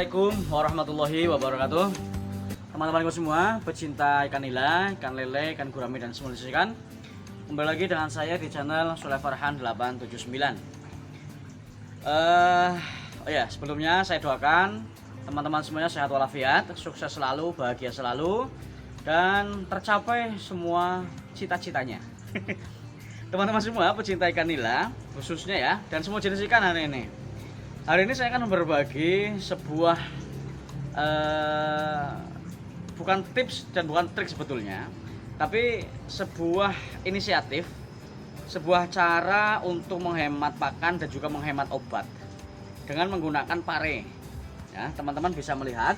Assalamualaikum warahmatullahi wabarakatuh. Teman-temanku semua, pecinta ikan nila, ikan lele, ikan gurame dan semua jenis ikan. Kembali lagi dengan saya di channel Soleh Farhan 879. Sebelumnya saya doakan teman-teman semuanya sehat walafiat, sukses selalu, bahagia selalu, dan tercapai semua cita-citanya. Teman-teman semua pecinta ikan nila khususnya ya, dan semua jenis ikan hari ini. Hari ini saya akan berbagi sebuah bukan tips dan bukan trik sebetulnya, tapi sebuah inisiatif, sebuah cara untuk menghemat pakan dan juga menghemat obat dengan menggunakan pare. Ya, teman-teman bisa melihat,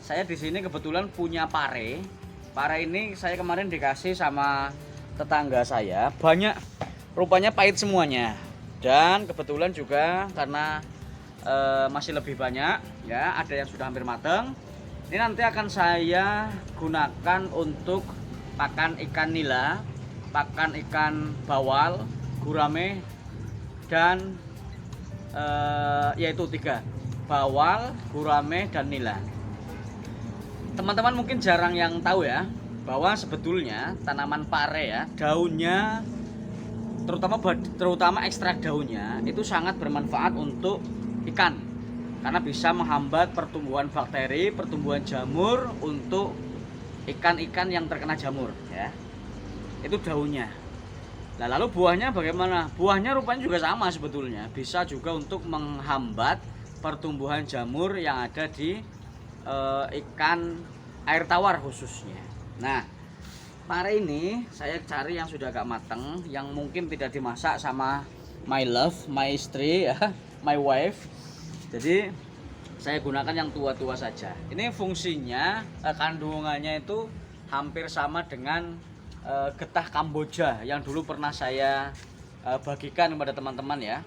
saya di sini kebetulan punya pare. Pare ini saya kemarin dikasih sama tetangga saya, banyak, rupanya pahit semuanya. Dan kebetulan juga karena masih lebih banyak ya, ada yang sudah hampir matang. Ini nanti akan saya gunakan untuk pakan ikan nila, pakan ikan bawal, gurame, dan yaitu 3, bawal, gurame, dan nila. Teman-teman mungkin jarang yang tahu ya, bahwa sebetulnya tanaman pare ya, daunnya terutama ekstrak daunnya itu sangat bermanfaat untuk ikan, karena bisa menghambat pertumbuhan bakteri, pertumbuhan jamur untuk ikan-ikan yang terkena jamur ya. Itu daunnya. Nah, lalu buahnya bagaimana? Buahnya rupanya juga sama sebetulnya, bisa juga untuk menghambat pertumbuhan jamur yang ada di ikan air tawar khususnya. Nah, pare ini saya cari yang sudah agak matang, yang mungkin tidak dimasak sama my love, my istri ya, my wife. Jadi saya gunakan yang tua-tua saja. Ini fungsinya kandungannya itu hampir sama dengan getah Kamboja yang dulu pernah saya bagikan kepada teman-teman ya.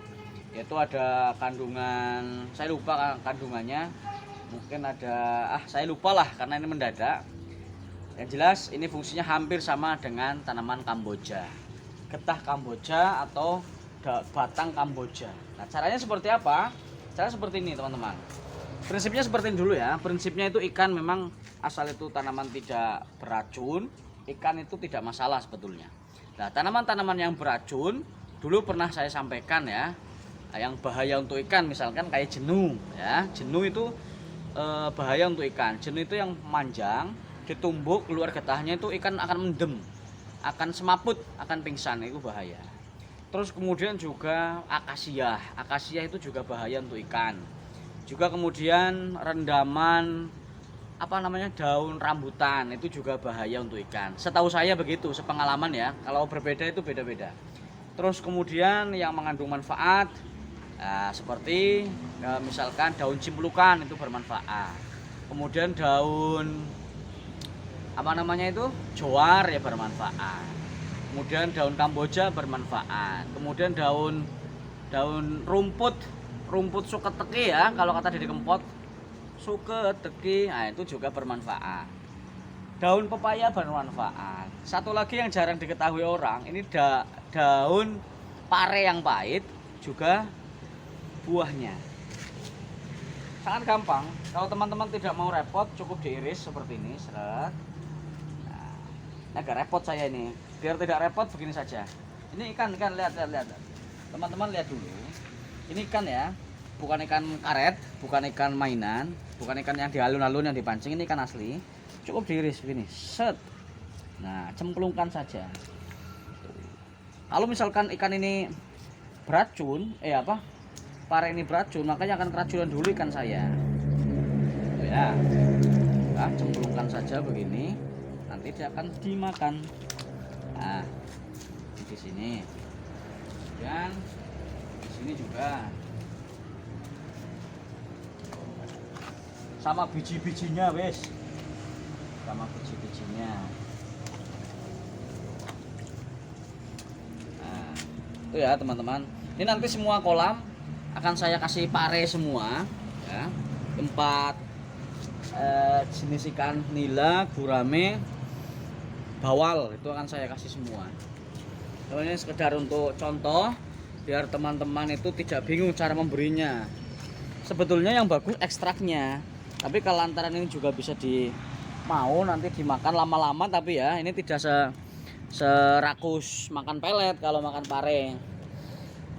Yaitu ada kandungan, saya lupa kandungannya, mungkin ada saya lupa lah karena ini mendadak. Yang jelas ini fungsinya hampir sama dengan tanaman Kamboja, getah Kamboja atau batang Kamboja. Nah, caranya seperti apa? Cara seperti ini teman-teman. Prinsipnya seperti ini dulu ya. Prinsipnya itu ikan memang asal itu tanaman tidak beracun, ikan itu tidak masalah sebetulnya. Nah, tanaman-tanaman yang beracun dulu pernah saya sampaikan ya, yang bahaya untuk ikan misalkan kayak jenuh ya. Jenuh itu bahaya untuk ikan. Jenuh itu yang manjang, ditumbuk keluar getahnya itu ikan akan mendem, akan semaput, akan pingsan, itu bahaya. Terus kemudian juga akasia itu juga bahaya untuk ikan. Juga kemudian rendaman daun rambutan itu juga bahaya untuk ikan. Setahu saya begitu, sepengalaman ya. Kalau berbeda itu beda-beda. Terus kemudian yang mengandung manfaat seperti misalkan daun cimplukan itu bermanfaat. Kemudian daun jowar ya bermanfaat. Kemudian daun Kamboja bermanfaat. Kemudian daun rumput suketeki ya, kalau kata Didi Kempot, suketeki, nah itu juga bermanfaat. Daun pepaya bermanfaat. Satu lagi yang jarang diketahui orang, ini daun pare yang pahit juga buahnya. Sangat gampang. Kalau teman-teman tidak mau repot, cukup diiris seperti ini, seret. Nah, agak repot saya ini. Biar tidak repot begini saja. Ini ikan lihat. Teman-teman lihat dulu. Ini ikan ya, bukan ikan karet, bukan ikan mainan, bukan ikan yang di alun-alun yang dipancing. Ini ikan asli. Cukup diiris begini, set. Nah, cemplungkan saja. Kalau misalkan ikan ini beracun, pare ini beracun, makanya akan keracunan dulu ikan saya. Ya, cemplungkan saja begini, nanti dia akan dimakan. Nah, di sini dan di sini juga sama biji-bijinya wes, sama biji-bijinya. Nah, itu ya teman-teman. Ini nanti semua kolam akan saya kasih pare semua ya. 4 jenis ikan nila, gurame, bawal itu akan saya kasih semua. Ini sekedar untuk contoh biar teman-teman itu tidak bingung cara memberinya. sebetulnya yang bagus ekstraknya. Tapi kalau lantaran ini juga bisa mau nanti dimakan lama-lama, tapi ya ini tidak serakus makan pelet kalau makan pare.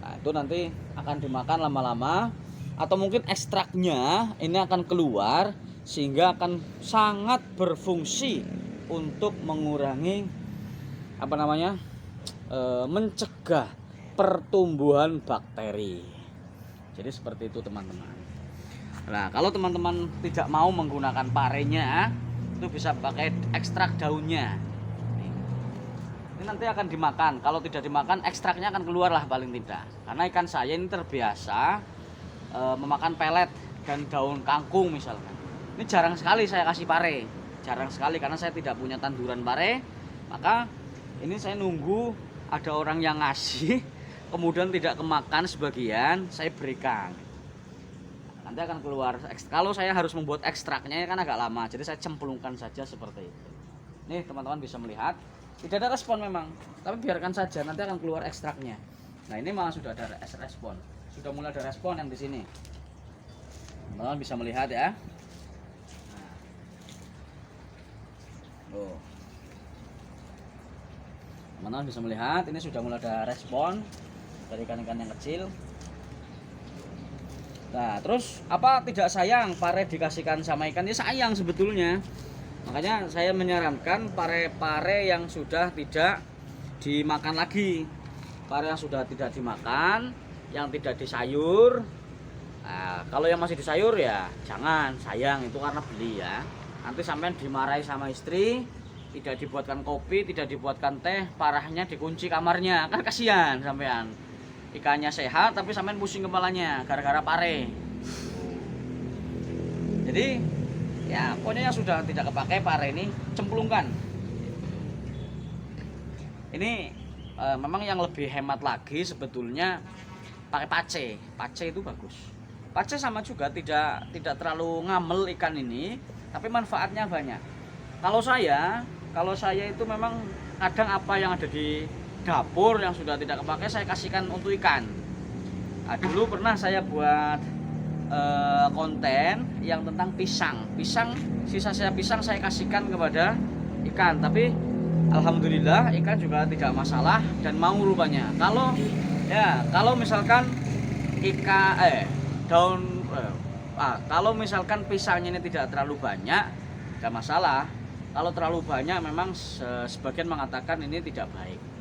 Nah, itu nanti akan dimakan lama-lama, atau mungkin ekstraknya ini akan keluar sehingga akan sangat berfungsi untuk mengurangi mencegah pertumbuhan bakteri. Jadi seperti itu teman-teman. Nah, kalau teman-teman tidak mau menggunakan parenya, itu bisa pakai ekstrak daunnya. Ini nanti akan dimakan. Kalau tidak dimakan, ekstraknya akan keluar lah paling tidak. Karena ikan saya ini terbiasa memakan pelet dan daun kangkung misalkan. Ini jarang sekali saya kasih pare. Jarang sekali karena saya tidak punya tanduran pare. Maka ini saya nunggu ada orang yang ngasih, kemudian tidak kemakan sebagian, saya berikan. Nanti akan keluar. Kalau saya harus membuat ekstraknya kan agak lama, jadi saya cemplungkan saja seperti itu. Nih teman-teman bisa melihat, tidak ada respon memang, tapi biarkan saja, nanti akan keluar ekstraknya. Nah ini malah sudah ada respon, sudah mulai ada respon yang di sini. Teman-teman bisa melihat ya. Teman-teman bisa melihat, ini sudah mulai ada respon dari ikan-ikan yang kecil. Nah, terus apa tidak sayang pare dikasihkan sama ikan? Ya sayang sebetulnya. Makanya saya menyarankan pare-pare yang sudah tidak dimakan lagi. Pare yang sudah tidak dimakan, yang tidak disayur. Nah, kalau yang masih disayur ya jangan, sayang, itu karena beli ya. Nanti sampean dimarahi sama istri, tidak dibuatkan kopi, tidak dibuatkan teh, parahnya dikunci kamarnya. Kan kasihan sampean. Ikannya sehat tapi sampean pusing kepalanya gara-gara pare. Jadi ya pokoknya yang sudah tidak kepakai pare ini cemplungkan. Ini memang yang lebih hemat lagi sebetulnya pakai pace. Pace itu bagus. Pace sama juga tidak terlalu ngamel ikan ini, tapi manfaatnya banyak. Kalau saya itu memang kadang apa yang ada di dapur yang sudah tidak kepakai saya kasihkan untuk ikan. Nah, dulu pernah saya buat konten yang tentang pisang, sisa pisang saya kasihkan kepada ikan, tapi alhamdulillah ikan juga tidak masalah dan mau rupanya. Kalau misalkan kalau misalkan pisangnya ini tidak terlalu banyak, tidak masalah. Kalau terlalu banyak memang sebagian mengatakan ini tidak baik.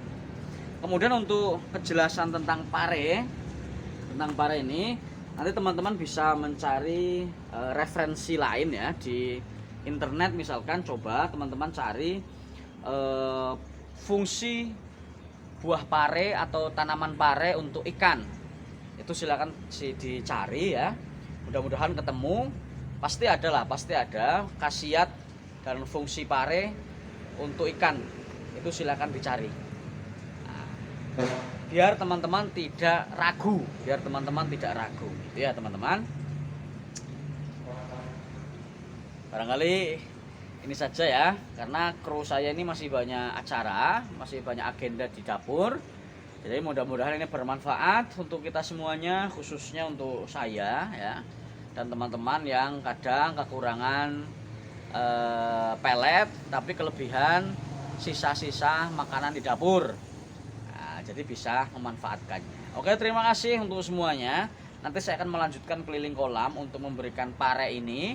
Kemudian untuk kejelasan tentang pare ini, nanti teman-teman bisa mencari referensi lain ya di internet. Misalkan coba teman-teman cari fungsi buah pare atau tanaman pare untuk ikan. Itu silakan dicari ya. Mudah-mudahan ketemu. Pasti ada khasiat dan fungsi pare untuk ikan. Itu silakan dicari. Biar teman-teman tidak ragu, gitu ya teman-teman. Barangkali ini saja ya, karena kru saya ini masih banyak acara, masih banyak agenda di dapur. Jadi mudah-mudahan ini bermanfaat untuk kita semuanya, khususnya untuk saya ya, dan teman-teman yang kadang kekurangan pelet tapi kelebihan sisa-sisa makanan di dapur. Jadi bisa memanfaatkannya. Oke, terima kasih untuk semuanya. Nanti saya akan melanjutkan keliling kolam untuk memberikan pare ini,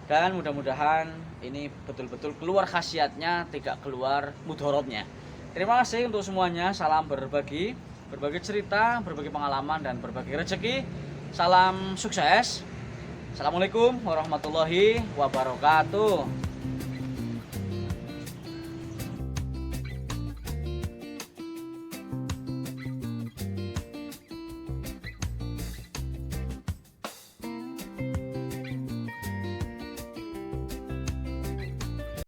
dan mudah-mudahan ini betul-betul keluar khasiatnya, tidak keluar mudorotnya. Terima kasih untuk semuanya. Salam berbagi cerita, berbagi pengalaman, dan berbagi rezeki. Salam sukses. Assalamualaikum warahmatullahi wabarakatuh.